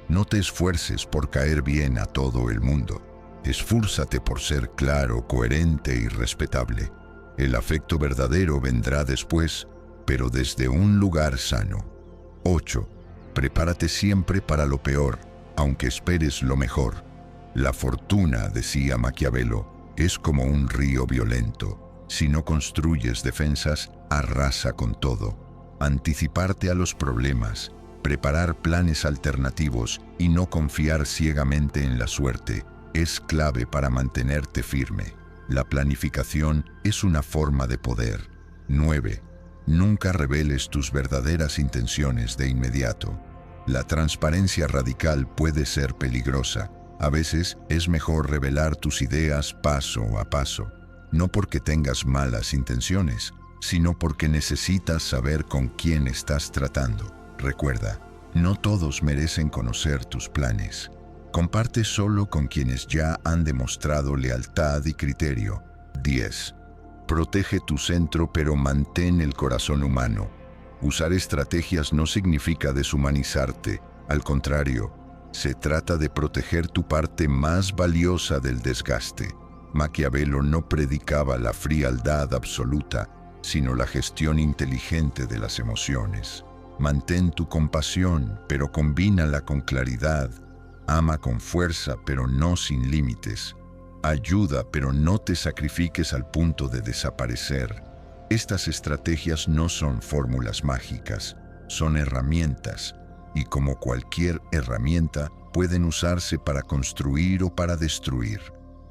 No te esfuerces por caer bien a todo el mundo. Esfúrzate por ser claro, coherente y respetable. El afecto verdadero vendrá después, pero desde un lugar sano. 8. Prepárate siempre para lo peor, aunque esperes lo mejor. La fortuna, decía Maquiavelo, es como un río violento. Si no construyes defensas, arrasa con todo. Anticiparte a los problemas, preparar planes alternativos y no confiar ciegamente en la suerte es clave para mantenerte firme. La planificación es una forma de poder. 9. Nunca reveles tus verdaderas intenciones de inmediato. La transparencia radical puede ser peligrosa. A veces es mejor revelar tus ideas paso a paso, no porque tengas malas intenciones, sino porque necesitas saber con quién estás tratando. Recuerda, no todos merecen conocer tus planes. Comparte solo con quienes ya han demostrado lealtad y criterio. 10. Protege tu centro, pero mantén el corazón humano. Usar estrategias no significa deshumanizarte, al contrario, se trata de proteger tu parte más valiosa del desgaste. Maquiavelo no predicaba la frialdad absoluta, sino la gestión inteligente de las emociones. Mantén tu compasión, pero combínala con claridad. Ama con fuerza, pero no sin límites. Ayuda, pero no te sacrifiques al punto de desaparecer. Estas estrategias no son fórmulas mágicas, son herramientas. Y como cualquier herramienta, pueden usarse para construir o para destruir.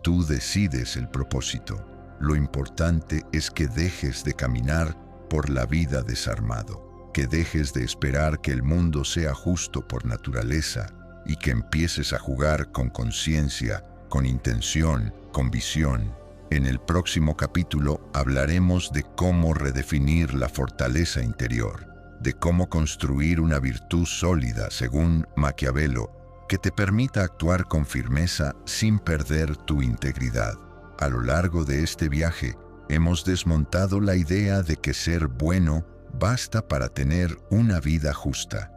Tú decides el propósito. Lo importante es que dejes de caminar por la vida desarmado, que dejes de esperar que el mundo sea justo por naturaleza y que empieces a jugar con conciencia, con intención, con visión. En el próximo capítulo hablaremos de cómo redefinir la fortaleza interior, de cómo construir una virtud sólida, según Maquiavelo, que te permita actuar con firmeza sin perder tu integridad. A lo largo de este viaje, hemos desmontado la idea de que ser bueno basta para tener una vida justa.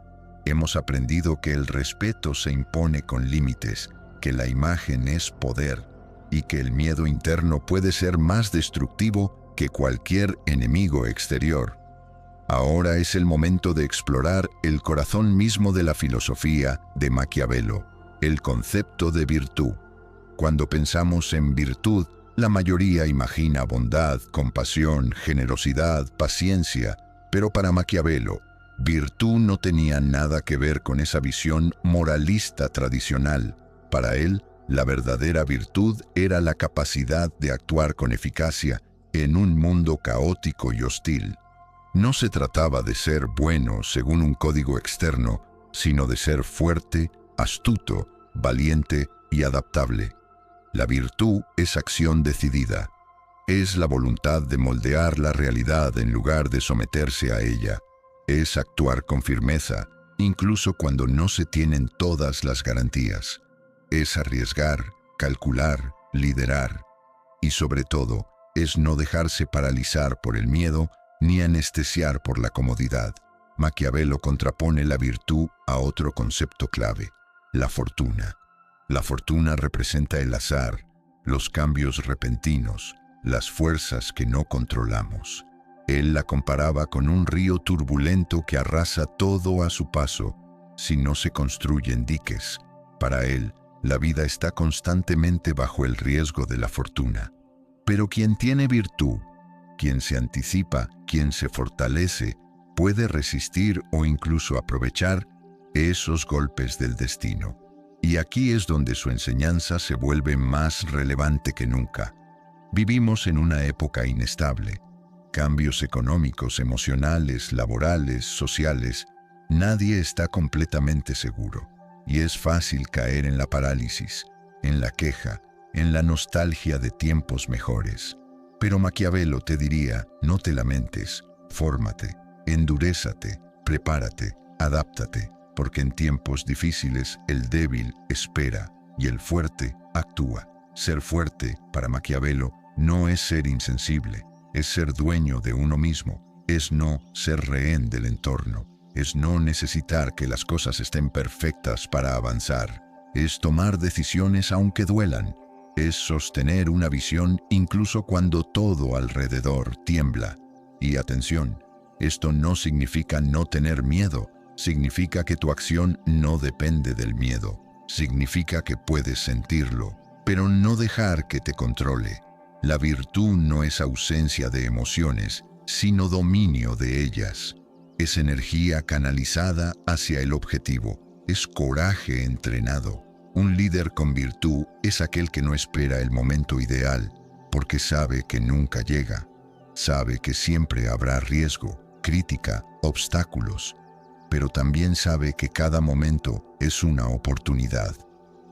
Hemos aprendido que el respeto se impone con límites, que la imagen es poder y que el miedo interno puede ser más destructivo que cualquier enemigo exterior. Ahora es el momento de explorar el corazón mismo de la filosofía de Maquiavelo, el concepto de virtud. Cuando pensamos en virtud, la mayoría imagina bondad, compasión, generosidad, paciencia, pero para Maquiavelo, virtud no tenía nada que ver con esa visión moralista tradicional. Para él, la verdadera virtud era la capacidad de actuar con eficacia en un mundo caótico y hostil. No se trataba de ser bueno según un código externo, sino de ser fuerte, astuto, valiente y adaptable. La virtud es acción decidida. Es la voluntad de moldear la realidad en lugar de someterse a ella. Es actuar con firmeza, incluso cuando no se tienen todas las garantías. Es arriesgar, calcular, liderar. Y sobre todo, es no dejarse paralizar por el miedo ni anestesiar por la comodidad. Maquiavelo contrapone la virtud a otro concepto clave: la fortuna. La fortuna representa el azar, los cambios repentinos, las fuerzas que no controlamos. Él la comparaba con un río turbulento que arrasa todo a su paso si no se construyen diques. Para él, la vida está constantemente bajo el riesgo de la fortuna. Pero quien tiene virtud, quien se anticipa, quien se fortalece, puede resistir o incluso aprovechar esos golpes del destino. Y aquí es donde su enseñanza se vuelve más relevante que nunca. Vivimos en una época inestable. Cambios económicos, emocionales, laborales, sociales. Nadie está completamente seguro. Y es fácil caer en la parálisis, en la queja, en la nostalgia de tiempos mejores. Pero Maquiavelo te diría: no te lamentes, fórmate, endurézate, prepárate, adáptate, porque en tiempos difíciles el débil espera y el fuerte actúa. Ser fuerte, para Maquiavelo, no es ser insensible, es ser dueño de uno mismo, es no ser rehén del entorno, es no necesitar que las cosas estén perfectas para avanzar, es tomar decisiones aunque duelan, es sostener una visión incluso cuando todo alrededor tiembla. Y atención, esto no significa no tener miedo, significa que tu acción no depende del miedo, significa que puedes sentirlo, pero no dejar que te controle. La virtud no es ausencia de emociones, sino dominio de ellas. Es energía canalizada hacia el objetivo, es coraje entrenado. Un líder con virtud es aquel que no espera el momento ideal, porque sabe que nunca llega. Sabe que siempre habrá riesgo, crítica, obstáculos, pero también sabe que cada momento es una oportunidad,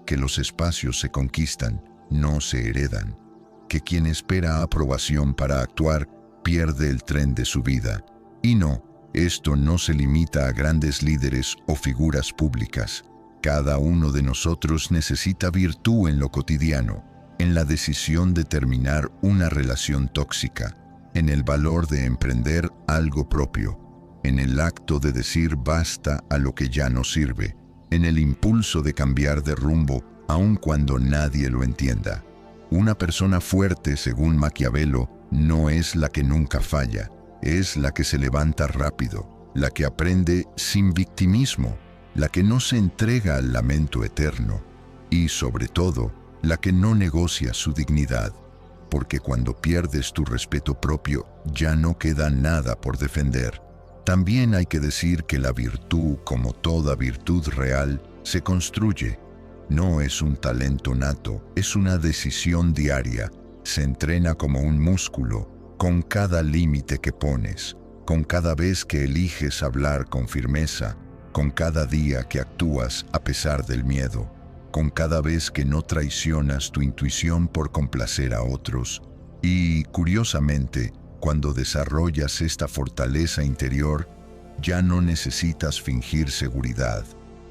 que los espacios se conquistan, no se heredan, que quien espera aprobación para actuar pierde el tren de su vida. Y no, esto no se limita a grandes líderes o figuras públicas. Cada uno de nosotros necesita virtud en lo cotidiano, en la decisión de terminar una relación tóxica, en el valor de emprender algo propio, en el acto de decir basta a lo que ya no sirve, en el impulso de cambiar de rumbo aun cuando nadie lo entienda. Una persona fuerte, según Maquiavelo, no es la que nunca falla, es la que se levanta rápido, la que aprende sin victimismo, la que no se entrega al lamento eterno y, sobre todo, la que no negocia su dignidad, porque cuando pierdes tu respeto propio ya no queda nada por defender. También hay que decir que la virtud, como toda virtud real, se construye. No es un talento nato, es una decisión diaria. Se entrena como un músculo, con cada límite que pones, con cada vez que eliges hablar con firmeza, con cada día que actúas a pesar del miedo, con cada vez que no traicionas tu intuición por complacer a otros. Y, curiosamente, cuando desarrollas esta fortaleza interior, ya no necesitas fingir seguridad,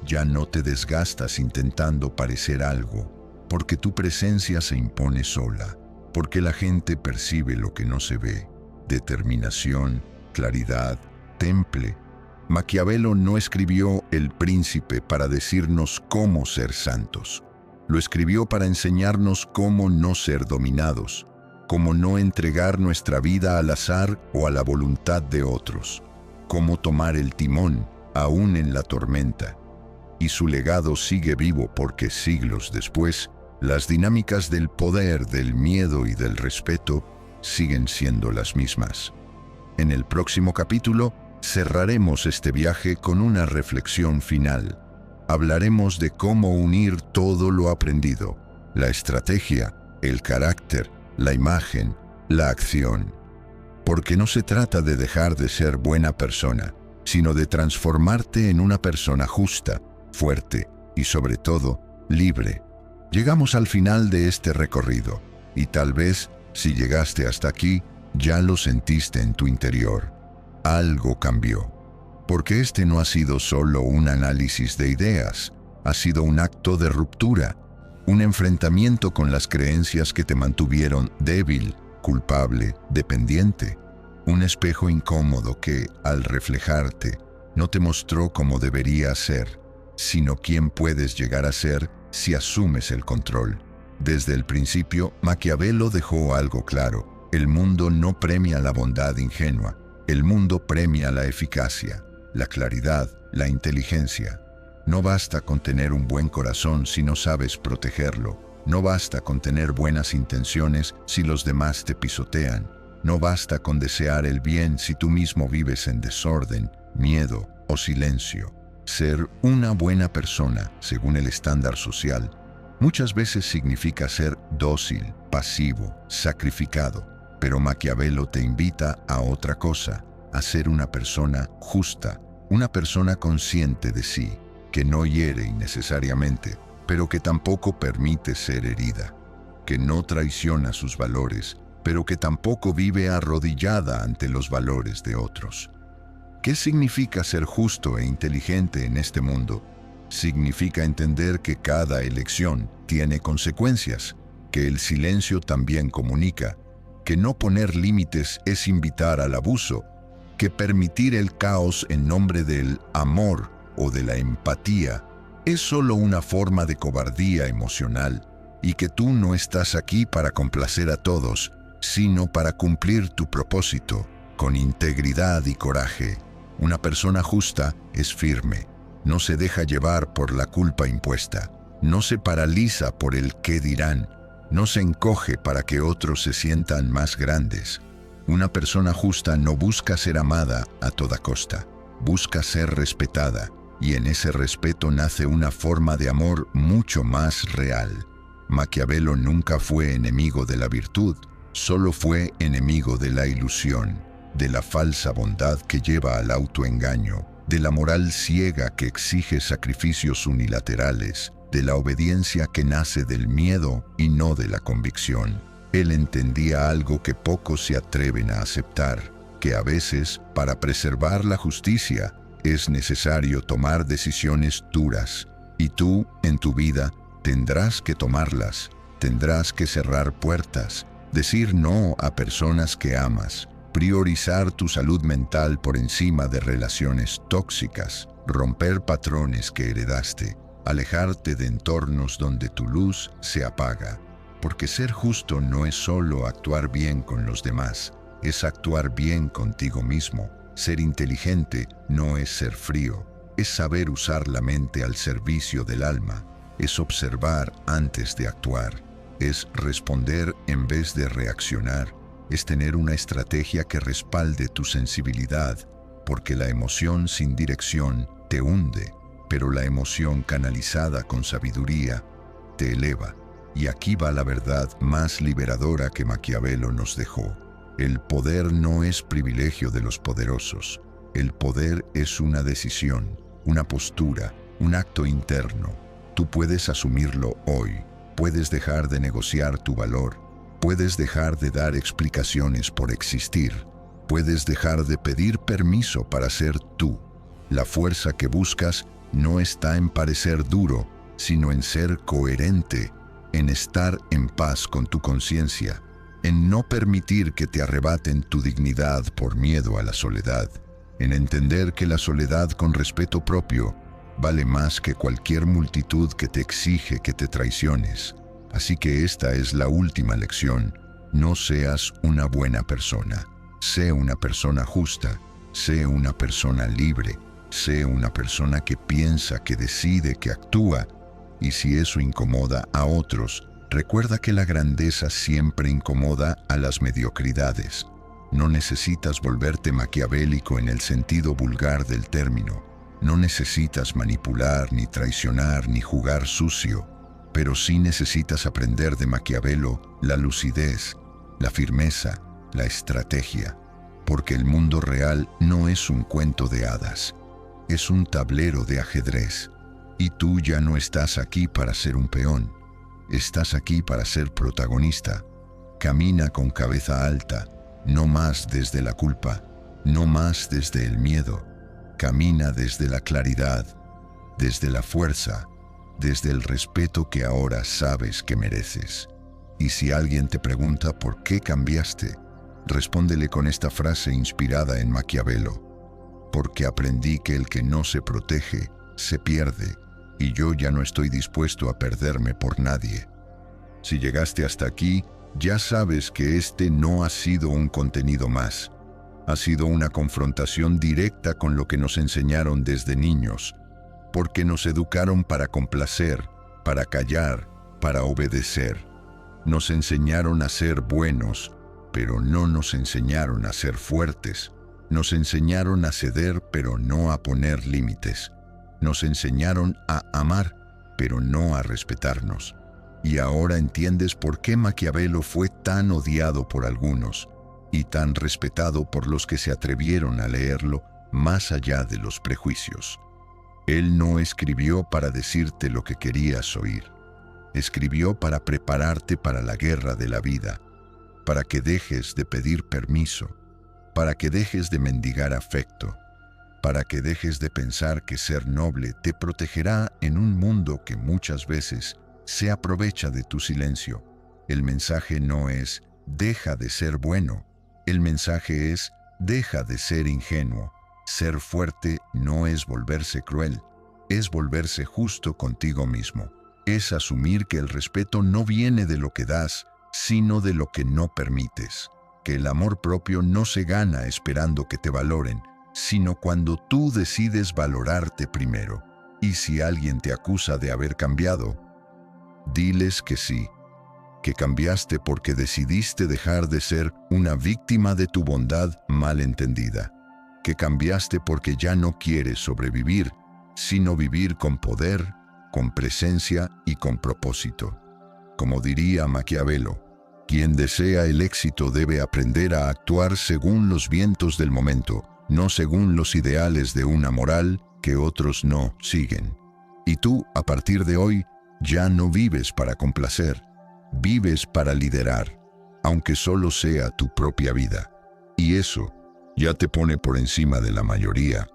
ya no te desgastas intentando parecer algo, porque tu presencia se impone sola, porque la gente percibe lo que no se ve: determinación, claridad, contemple. Maquiavelo no escribió El Príncipe para decirnos cómo ser santos. Lo escribió para enseñarnos cómo no ser dominados, cómo no entregar nuestra vida al azar o a la voluntad de otros, cómo tomar el timón, aún en la tormenta. Y su legado sigue vivo porque siglos después, las dinámicas del poder, del miedo y del respeto siguen siendo las mismas. En el próximo capítulo, cerraremos este viaje con una reflexión final. Hablaremos de cómo unir todo lo aprendido, la estrategia, el carácter, la imagen, la acción. Porque no se trata de dejar de ser buena persona, sino de transformarte en una persona justa, fuerte y sobre todo, libre. Llegamos al final de este recorrido y tal vez, si llegaste hasta aquí, ya lo sentiste en tu interior. Algo cambió. Porque este no ha sido solo un análisis de ideas, ha sido un acto de ruptura, un enfrentamiento con las creencias que te mantuvieron débil, culpable, dependiente. Un espejo incómodo que, al reflejarte, no te mostró cómo deberías ser, sino quién puedes llegar a ser si asumes el control. Desde el principio, Maquiavelo dejó algo claro: el mundo no premia la bondad ingenua, el mundo premia la eficacia, la claridad, la inteligencia. No basta con tener un buen corazón si no sabes protegerlo. No basta con tener buenas intenciones si los demás te pisotean. No basta con desear el bien si tú mismo vives en desorden, miedo o silencio. Ser una buena persona, según el estándar social, muchas veces significa ser dócil, pasivo, sacrificado. Pero Maquiavelo te invita a otra cosa, a ser una persona justa, una persona consciente de sí, que no hiere innecesariamente, pero que tampoco permite ser herida, que no traiciona sus valores, pero que tampoco vive arrodillada ante los valores de otros. ¿Qué significa ser justo e inteligente en este mundo? Significa entender que cada elección tiene consecuencias, que el silencio también comunica, que no poner límites es invitar al abuso, que permitir el caos en nombre del amor o de la empatía es solo una forma de cobardía emocional, y que tú no estás aquí para complacer a todos, sino para cumplir tu propósito con integridad y coraje. Una persona justa es firme, no se deja llevar por la culpa impuesta, no se paraliza por el qué dirán, no se encoge para que otros se sientan más grandes. Una persona justa no busca ser amada a toda costa, busca ser respetada, y en ese respeto nace una forma de amor mucho más real. Maquiavelo nunca fue enemigo de la virtud, solo fue enemigo de la ilusión, de la falsa bondad que lleva al autoengaño, de la moral ciega que exige sacrificios unilaterales, de la obediencia que nace del miedo y no de la convicción. Él entendía algo que pocos se atreven a aceptar, que a veces, para preservar la justicia, es necesario tomar decisiones duras, y tú, en tu vida, tendrás que tomarlas, tendrás que cerrar puertas, decir no a personas que amas, priorizar tu salud mental por encima de relaciones tóxicas, romper patrones que heredaste, alejarte de entornos donde tu luz se apaga. Porque ser justo no es solo actuar bien con los demás, es actuar bien contigo mismo. Ser inteligente no es ser frío, es saber usar la mente al servicio del alma, es observar antes de actuar, es responder en vez de reaccionar, es tener una estrategia que respalde tu sensibilidad, porque la emoción sin dirección te hunde, pero la emoción canalizada con sabiduría te eleva. Y aquí va la verdad más liberadora que Maquiavelo nos dejó. El poder no es privilegio de los poderosos. El poder es una decisión, una postura, un acto interno. Tú puedes asumirlo hoy. Puedes dejar de negociar tu valor. Puedes dejar de dar explicaciones por existir. Puedes dejar de pedir permiso para ser tú. La fuerza que buscas no está en parecer duro, sino en ser coherente, en estar en paz con tu conciencia, en no permitir que te arrebaten tu dignidad por miedo a la soledad, en entender que la soledad con respeto propio vale más que cualquier multitud que te exige que te traiciones. Así que esta es la última lección. No seas una buena persona. Sé una persona justa. Sé una persona libre. Sé una persona que piensa, que decide, que actúa. Y si eso incomoda a otros, recuerda que la grandeza siempre incomoda a las mediocridades. No necesitas volverte maquiavélico en el sentido vulgar del término. No necesitas manipular, ni traicionar, ni jugar sucio. Pero sí necesitas aprender de Maquiavelo la lucidez, la firmeza, la estrategia. Porque el mundo real no es un cuento de hadas. Es un tablero de ajedrez. Y tú ya no estás aquí para ser un peón. Estás aquí para ser protagonista. Camina con cabeza alta, no más desde la culpa, no más desde el miedo. Camina desde la claridad, desde la fuerza, desde el respeto que ahora sabes que mereces. Y si alguien te pregunta por qué cambiaste, respóndele con esta frase inspirada en Maquiavelo: porque aprendí que el que no se protege, se pierde, y yo ya no estoy dispuesto a perderme por nadie. Si llegaste hasta aquí, ya sabes que este no ha sido un contenido más. Ha sido una confrontación directa con lo que nos enseñaron desde niños, porque nos educaron para complacer, para callar, para obedecer. Nos enseñaron a ser buenos, pero no nos enseñaron a ser fuertes. Nos enseñaron a ceder, pero no a poner límites. Nos enseñaron a amar, pero no a respetarnos. Y ahora entiendes por qué Maquiavelo fue tan odiado por algunos y tan respetado por los que se atrevieron a leerlo más allá de los prejuicios. Él no escribió para decirte lo que querías oír. Escribió para prepararte para la guerra de la vida, para que dejes de pedir permiso, para que dejes de mendigar afecto, para que dejes de pensar que ser noble te protegerá en un mundo que muchas veces se aprovecha de tu silencio. El mensaje no es deja de ser bueno, el mensaje es deja de ser ingenuo. Ser fuerte no es volverse cruel, es volverse justo contigo mismo. Es asumir que el respeto no viene de lo que das, sino de lo que no permites. Que el amor propio no se gana esperando que te valoren, sino cuando tú decides valorarte primero. Y si alguien te acusa de haber cambiado, diles que sí, que cambiaste porque decidiste dejar de ser una víctima de tu bondad mal entendida. Que cambiaste porque ya no quieres sobrevivir, sino vivir con poder, con presencia y con propósito. Como diría Maquiavelo, quien desea el éxito debe aprender a actuar según los vientos del momento, no según los ideales de una moral que otros no siguen. Y tú, a partir de hoy, ya no vives para complacer, vives para liderar, aunque solo sea tu propia vida. Y eso ya te pone por encima de la mayoría.